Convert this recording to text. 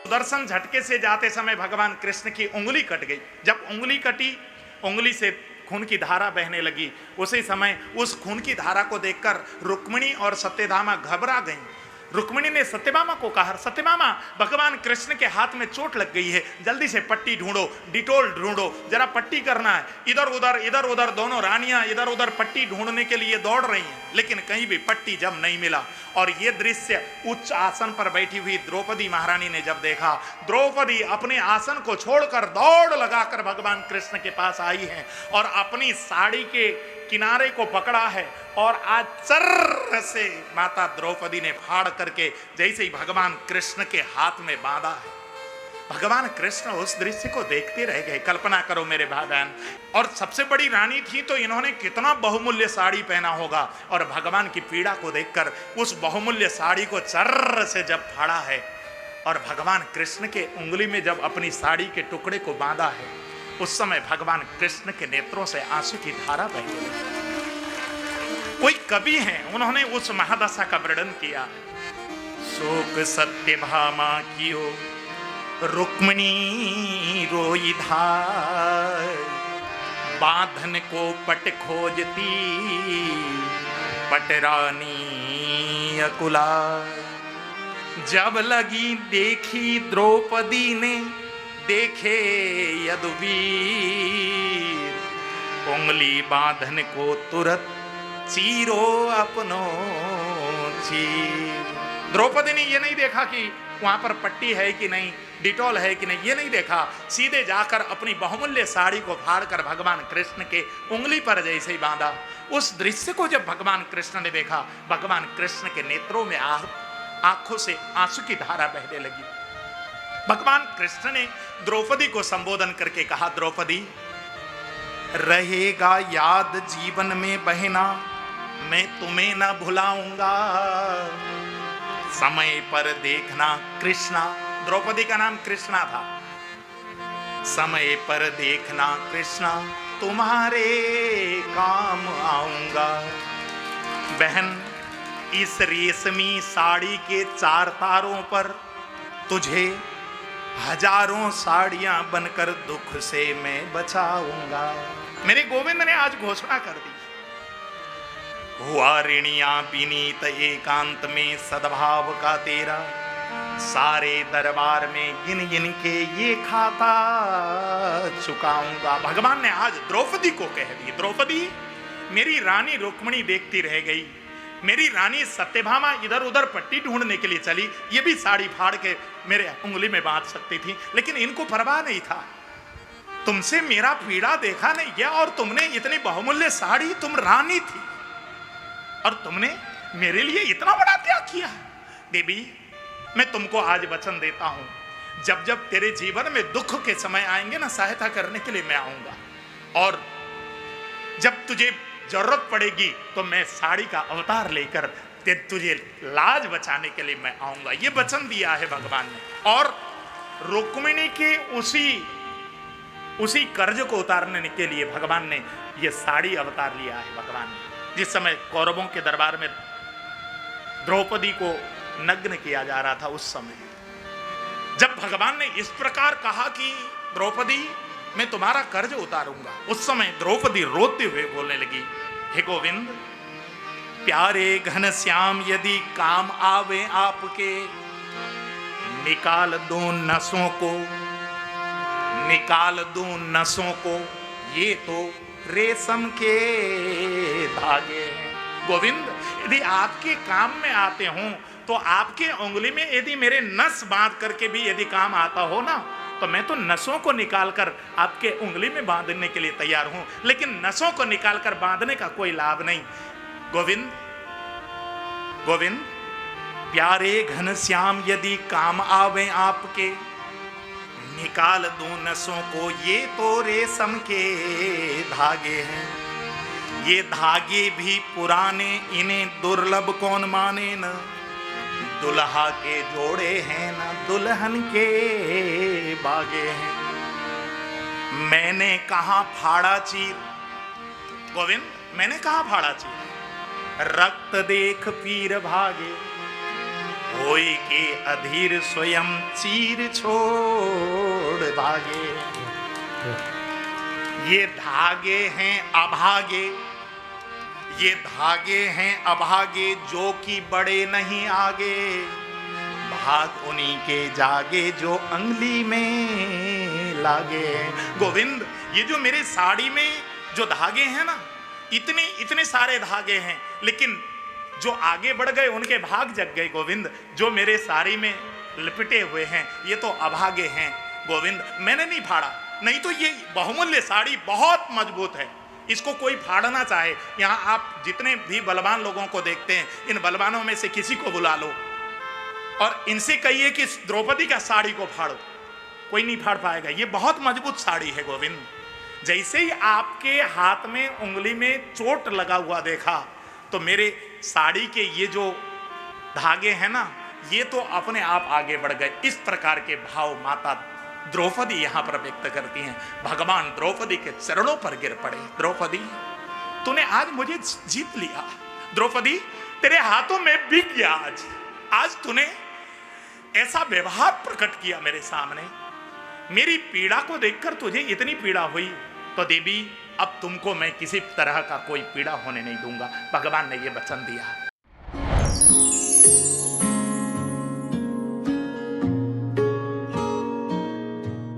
सुदर्शन झटके से जाते समय भगवान कृष्ण की उंगली कट गई। जब उंगली कटी, उंगली से खून की धारा बहने लगी। उसी समय उस खून की धारा को देखकर रुक्मिणी और सत्यभामा घबरा गईं। रुक्मिणी ने सत्यभामा को कहा, सत्यभामा भगवान कृष्ण के हाथ में चोट लग गई है, जल्दी से पट्टी ढूंढो, डिटोल ढूंढो, जरा पट्टी करना है। इधर उधर दोनों रानियां इधर उधर पट्टी ढूंढने के लिए दौड़ रही हैं, लेकिन कहीं भी पट्टी जब नहीं मिला। और ये दृश्य उच्च आसन पर बैठी हुई द्रौपदी महारानी ने जब देखा, द्रौपदी अपने आसन को छोड़कर दौड़ लगाकर भगवान कृष्ण के पास आई है और अपनी साड़ी के किनारे को पकड़ा है और आचर से माता द्रौपदी ने फाड़ करके जैसे ही भगवान कृष्ण के हाथ में बांधा है। भगवान कृष्ण उस दृश्य को देखते रह गए। कल्पना करो मेरे भाई बहन, और सबसे बड़ी रानी थी तो इन्होंने कितना बहुमूल्य साड़ी पहना होगा, और भगवान की पीड़ा को देखकर उस बहुमूल्य साड़ी को चर्र से जब फाड़ा है और भगवान कृष्ण के उंगली में जब अपनी साड़ी के टुकड़े को बांधा है, उस समय भगवान कृष्ण के नेत्रों से आंसू की धारा बह गई। कोई कवि हैं, उन्होंने उस महादशा का वर्णन किया। शोक सत्यभामा कियो रुक्मिणी रोई धार, बांधन को पट खोजती पटरानी अकुला। जब लगी देखी द्रौपदी ने देखे यदुवीर, उंगली बांधन को तुरंत चीरो अपनो चीर। द्रौपदी ने ये नहीं देखा कि वहां पर पट्टी है कि नहीं, डिटॉल है कि नहीं, ये नहीं देखा। सीधे जाकर अपनी बहुमूल्य साड़ी को फाड़कर भगवान कृष्ण के उंगली पर जैसे ही बांधा। उस दृश्य को जब भगवान कृष्ण ने देखा, भगवान कृष्ण के नेत्रों में आंखों से आंसू की धारा बहने लगी। भगवान कृष्ण ने द्रौपदी को संबोधन करके कहा, द्रौपदी रहेगा याद जीवन में बहना, मैं तुम्हें न भुलाऊंगा। समय पर देखना कृष्णा, द्रौपदी का नाम कृष्णा था। समय पर देखना कृष्णा, तुम्हारे काम आऊंगा। बहन, इस रेशमी साड़ी के 4 तारों पर तुझे हजारों साड़ियां बनकर दुख से मैं बचाऊंगा। मेरे गोविंद ने आज घोषणा कर दी, हुआ ऋणिया विनीत एकांत में सद्भाव का तेरा, सारे दरबार में गिन गिन के ये खाता चुकाऊंगा। भगवान ने आज द्रौपदी को कह दी, द्रौपदी मेरी रानी रुक्मिणी देखती रह गई, मेरी रानी सत्यभामा इधर उधर पट्टी ढूंढने के लिए चली, ये भी साड़ी फाड़ के मेरे उंगली में बांध सकती थी, लेकिन इनको परवाह नहीं था। तुमसे मेरा पीड़ा देखा नहीं गया और तुमने इतनी बहुमूल्य साड़ी, तुम रानी थी और तुमने मेरे लिए इतना बड़ा त्याग किया। देवी, मैं तुमको आज वचन देता हूं, जब जब तेरे जीवन में दुख के समय आएंगे ना, सहायता करने के लिए मैं आऊंगा, और जब तुझे जरूरत पड़ेगी तो मैं साड़ी का अवतार लेकर तुझे लाज बचाने के लिए मैं आऊंगा। ये वचन दिया है भगवान ने। और रुक्मिणी के उसी कर्ज को उतारने के लिए भगवान ने ये साड़ी अवतार लिया है। भगवान ने जिस समय कौरवों के दरबार में द्रौपदी को नग्न किया जा रहा था, उस समय जब भगवान ने इस प्रकार कहा कि द्रौपदी मैं तुम्हारा कर्ज उतारूंगा, उस समय द्रौपदी रोते हुए बोलने लगी, हे गोविंद, प्यारे घन श्याम यदि काम आवे आपके, निकाल दो नसों को, निकाल दो नसों को, ये तो रेशम के धागे हैं। गोविंद, यदि आपके काम में आते हों तो आपके उंगली में यदि मेरे नस बांध करके भी यदि काम आता हो ना, तो मैं तो नसों को निकालकर आपके उंगली में बांधने के लिए तैयार हूं, लेकिन नसों को निकालकर बांधने का कोई लाभ नहीं। गोविंद, गोविंद, प्यारे घन श्याम यदि काम आवे आपके, निकाल दो नसों को, ये तो रेशम के धागे हैं। ये धागे भी पुराने, इन्हें दुर्लभ कौन माने न, दुल्हा के जोड़े हैं ना दुल्हन के बागे हैं। मैंने कहा फाड़ा चीर, गोविंद मैंने कहा फाड़ा चीर, रक्त देख पीर भागे, होई के अधीर स्वयं चीर छोड़ भागे। ये धागे हैं अभागे, ये धागे हैं अभागे जो कि बड़े नहीं आगे, भाग उन्हीं के जागे जो अंगली में लागे। गोविंद, ये जो मेरे साड़ी में जो धागे हैं ना, इतने इतने सारे धागे हैं, लेकिन जो आगे बढ़ गए उनके भाग जग गए। गोविंद, जो मेरे साड़ी में लिपटे हुए हैं ये तो अभागे हैं। गोविंद, मैंने नहीं फाड़ा, नहीं तो ये बहुमूल्य साड़ी बहुत मजबूत है, इसको कोई फाड़ना चाहे, यहाँ आप जितने भी बलवान लोगों को देखते हैं, इन बलवानों में से किसी को बुला लो और इनसे कहिए कि द्रौपदी का साड़ी को फाड़ो, कोई नहीं फाड़ पाएगा। ये बहुत मजबूत साड़ी है गोविंद। जैसे ही आपके हाथ में उंगली में चोट लगा हुआ देखा तो मेरे साड़ी के ये जो धागे हैं ना, ये तो अपने आप आगे बढ़ गए। इस प्रकार के भाव माता द्रौपदी यहां पर व्यक्त करती हैं। भगवान द्रौपदी के चरणों पर गिर पड़े। द्रौपदी, तूने आज मुझे जीत लिया। द्रौपदी, तेरे हाथों में बिक गया आज तूने ऐसा व्यवहार प्रकट किया मेरे सामने। मेरी पीड़ा को देखकर तुझे इतनी पीड़ा हुई, तो देवी अब तुमको मैं किसी तरह का कोई पीड़ा होने नहीं दूंगा। भगवान ने ये वचन दिया।